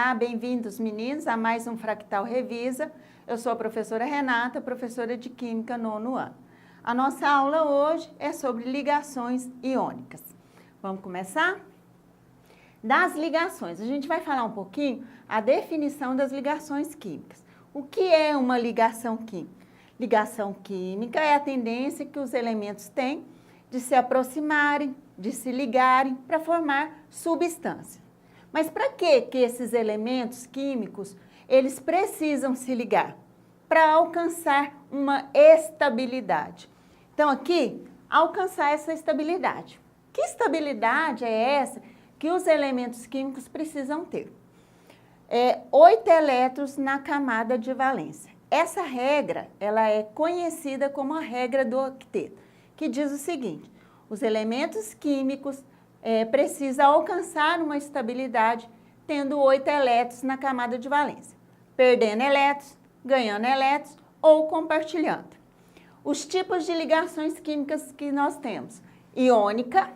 Olá, bem-vindos meninos a mais um Fractal Revisa. Eu sou a professora Renata, professora de Química nono ano. A nossa aula hoje é sobre ligações iônicas. Vamos começar? Das ligações, a gente vai falar um pouquinho a definição das ligações químicas. O que é uma ligação química? Ligação química é a tendência que os elementos têm de se aproximarem, de se ligarem para formar substância. Mas para que esses elementos químicos, eles precisam se ligar? Para alcançar uma estabilidade. Então aqui, alcançar essa estabilidade. Que estabilidade é essa que os elementos químicos precisam ter? 8 elétrons na camada de valência. Essa regra, ela é conhecida como a regra do octeto, que diz o seguinte: os elementos químicos precisam alcançar uma estabilidade tendo 8 elétrons na camada de valência, perdendo elétrons, ganhando elétrons ou compartilhando. Os tipos de ligações químicas que nós temos: iônica,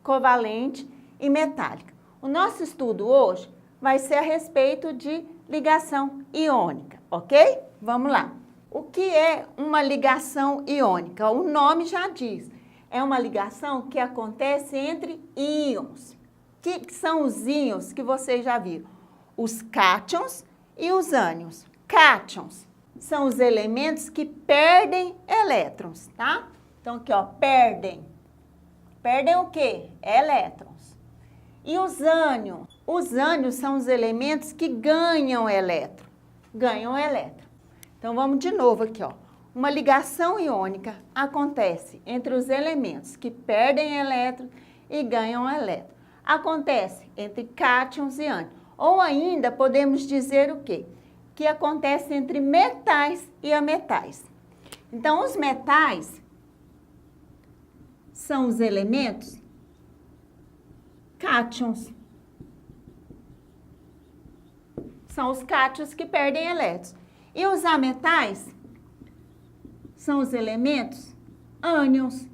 covalente e metálica. O nosso estudo hoje vai ser a respeito de ligação iônica, ok? Vamos lá. O que é uma ligação iônica? O nome já diz. É uma ligação que acontece entre íons. O que são os íons que vocês já viram? Os cátions e os ânions. Cátions são os elementos que perdem elétrons, tá? Então aqui, ó, perdem. Perdem o quê? Elétrons. E os ânions? Os ânions são os elementos que ganham elétron. Ganham elétron. Então vamos de novo aqui, ó. Uma ligação iônica acontece entre os elementos que perdem elétron e ganham elétron. Acontece entre cátions e ânions. Ou ainda podemos dizer o quê? Que acontece entre metais e ametais. Então, os metais são os elementos cátions. São os cátions que perdem elétrons. E os ametais são os elementos ânions.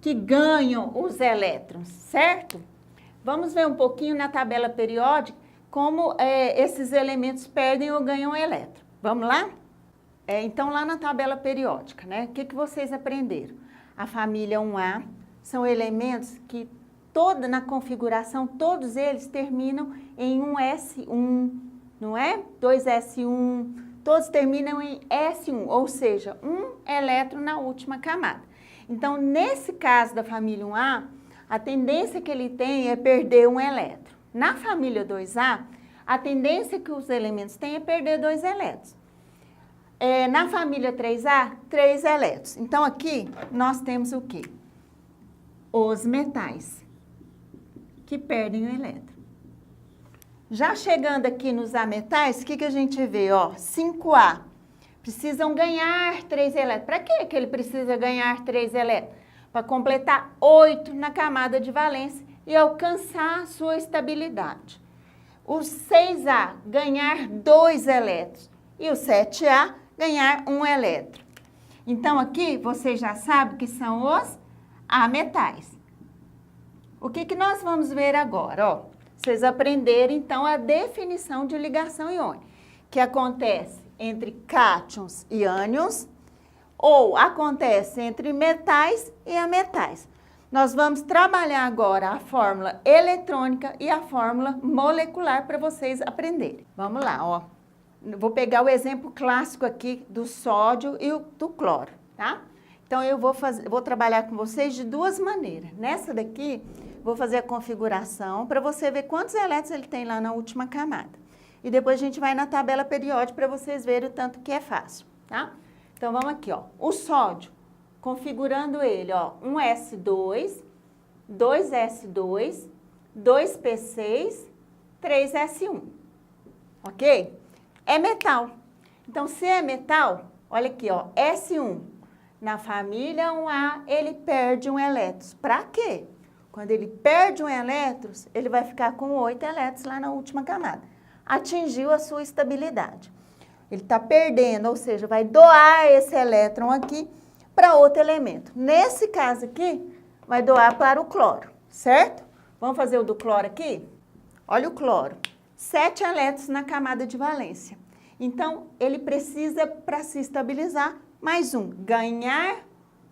Que ganham os elétrons, certo? Vamos ver um pouquinho na tabela periódica como esses elementos perdem ou ganham elétron. Vamos lá? Então, lá na tabela periódica, né? O que vocês aprenderam? A família 1A são elementos que na configuração, todos eles terminam em um S1, não é? 2S1, todos terminam em S1, ou seja, um elétron na última camada. Então, nesse caso da família 1A, a tendência que ele tem é perder um elétron. Na família 2A, a tendência que os elementos têm é perder 2 elétrons. Na família 3A, 3 elétrons. Então, aqui nós temos o quê? Os metais que perdem o elétron. Já chegando aqui nos ametais, o que a gente vê? Ó, 5A. Precisam ganhar 3 elétrons. Para que ele precisa ganhar 3 elétrons? Para completar 8 na camada de valência e alcançar a sua estabilidade. O 6A, ganhar 2 elétrons. E o 7A, ganhar 1 elétron. Então, aqui, você já sabe que são os ametais. O que nós vamos ver agora? Ó, vocês aprenderam, então, a definição de ligação iônica, que acontece entre cátions e ânions, ou acontece entre metais e ametais. Nós vamos trabalhar agora a fórmula eletrônica e a fórmula molecular para vocês aprenderem. Vamos lá, ó. Vou pegar o exemplo clássico aqui do sódio e do cloro, tá? Então, eu vou trabalhar com vocês de duas maneiras. Nessa daqui, vou fazer a configuração para você ver quantos elétrons ele tem lá na última camada. E depois a gente vai na tabela periódica para vocês verem o tanto que é fácil, tá? Então, vamos aqui, ó. O sódio, configurando ele, ó, 1S2, 2S2, 2P6, 3S1, ok? É metal. Então, se é metal, olha aqui, ó, S1. Na família 1A, ele perde um elétron. Para quê? Quando ele perde um elétron, ele vai ficar com 8 elétrons lá na última camada. Atingiu a sua estabilidade. Ele está perdendo, ou seja, vai doar esse elétron aqui para outro elemento. Nesse caso aqui, vai doar para o cloro, certo? Vamos fazer o do cloro aqui? Olha o cloro, 7 elétrons na camada de valência. Então, ele precisa, para se estabilizar, mais um, ganhar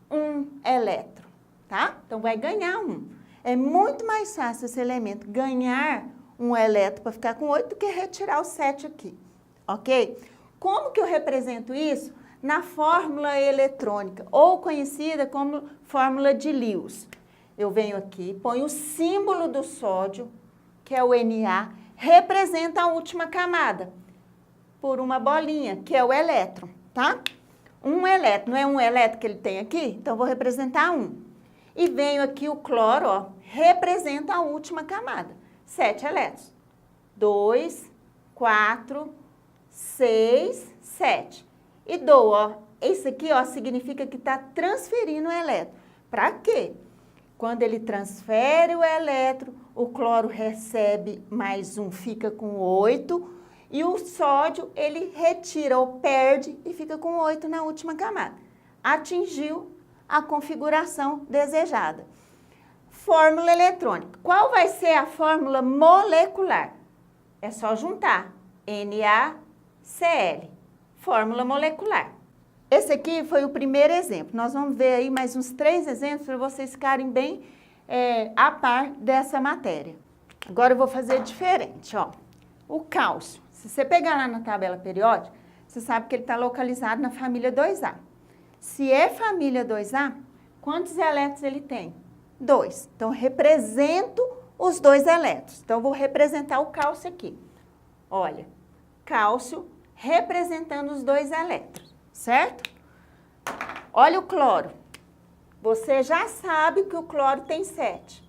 um elétron, tá? Então, vai ganhar um. É muito mais fácil esse elemento ganhar um elétron para ficar com 8 do que retirar o 7 aqui, ok? Como que eu represento isso? Na fórmula eletrônica, ou conhecida como fórmula de Lewis. Eu venho aqui, ponho o símbolo do sódio, que é o Na, representa a última camada, por uma bolinha, que é o elétron, tá? Um elétron, não é um elétron que ele tem aqui? Então, vou representar um. E venho aqui o cloro, ó, representa a última camada, 7 elétrons. 2, 4, 6, 7. E dou, ó, esse aqui, ó, significa que está transferindo o elétron. Para quê? Quando ele transfere o elétron, o cloro recebe mais um, fica com 8. E o sódio, ele retira ou perde e fica com 8 na última camada. Atingiu a configuração desejada. Fórmula eletrônica. Qual vai ser a fórmula molecular? É só juntar NaCl. Fórmula molecular. Esse aqui foi o primeiro exemplo. Nós vamos ver aí mais uns 3 exemplos para vocês ficarem bem a par dessa matéria. Agora eu vou fazer diferente, ó. O cálcio. Se você pegar lá na tabela periódica, você sabe que ele está localizado na família 2A. Se é família 2A, quantos elétrons ele tem? 2. Então, represento os 2 elétrons. Então, vou representar o cálcio aqui. Olha, cálcio representando os 2 elétrons, certo? Olha o cloro. Você já sabe que o cloro tem 7.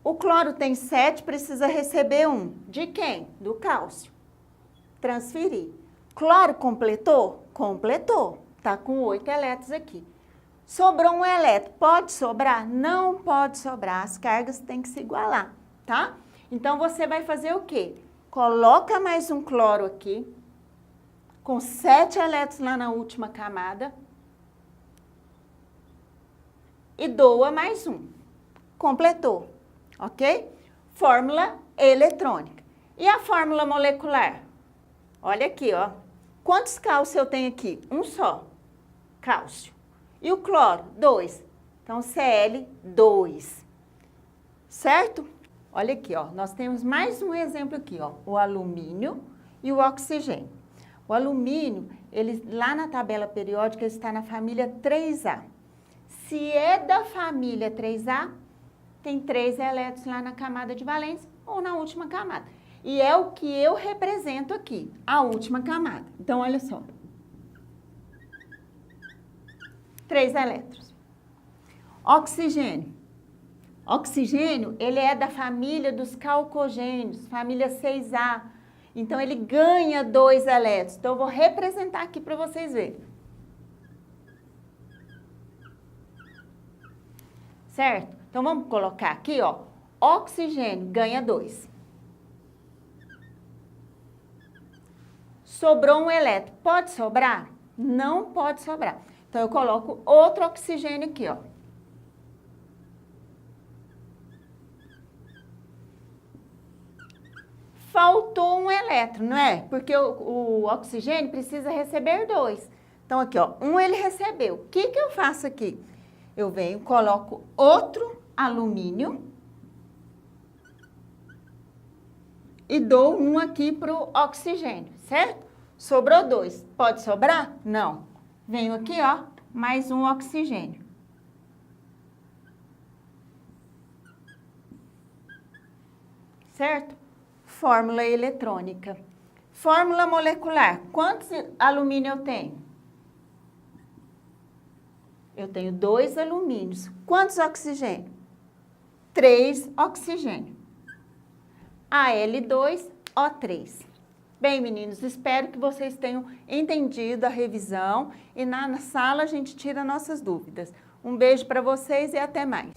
O cloro tem 7, precisa receber 1. De quem? Do cálcio. Transferir. Cloro completou? Completou. Está com 8 elétrons aqui. Sobrou um elétron. Pode sobrar? Não pode sobrar. As cargas têm que se igualar, tá? Então, você vai fazer o quê? Coloca mais um cloro aqui, com 7 elétrons lá na última camada. E doa mais um. Completou. Ok? Fórmula eletrônica. E a fórmula molecular? Olha aqui, ó. Quantos cálcio eu tenho aqui? Um só. Cálcio. E o cloro? 2. Então, Cl2. Certo? Olha aqui, ó. Nós temos mais um exemplo aqui, ó. O alumínio e o oxigênio. O alumínio, ele, lá na tabela periódica, está na família 3A. Se é da família 3A, tem 3 elétrons lá na camada de valência ou na última camada. E é o que eu represento aqui, a última camada. Então, olha só. 3 elétrons. Oxigênio. Oxigênio, ele é da família dos calcogênios, família 6A. Então, ele ganha 2 elétrons. Então, eu vou representar aqui para vocês verem. Certo? Então, vamos colocar aqui, ó. Oxigênio ganha 2. Sobrou um elétron. Pode sobrar? Não pode sobrar. Então, eu coloco outro oxigênio aqui, ó. Faltou um elétron, não é? Porque o oxigênio precisa receber 2. Então, aqui, ó, um ele recebeu. O que que eu faço aqui? Eu venho, coloco outro alumínio e dou um aqui para o oxigênio, certo? Sobrou 2. Pode sobrar? Não. Venho aqui, ó, mais um oxigênio. Certo? Fórmula eletrônica. Fórmula molecular. Quantos alumínio eu tenho? Eu tenho 2 alumínios. Quantos oxigênio? 3 oxigênio. Al2O3. Bem, meninos, espero que vocês tenham entendido a revisão e na sala a gente tira nossas dúvidas. Um beijo para vocês e até mais.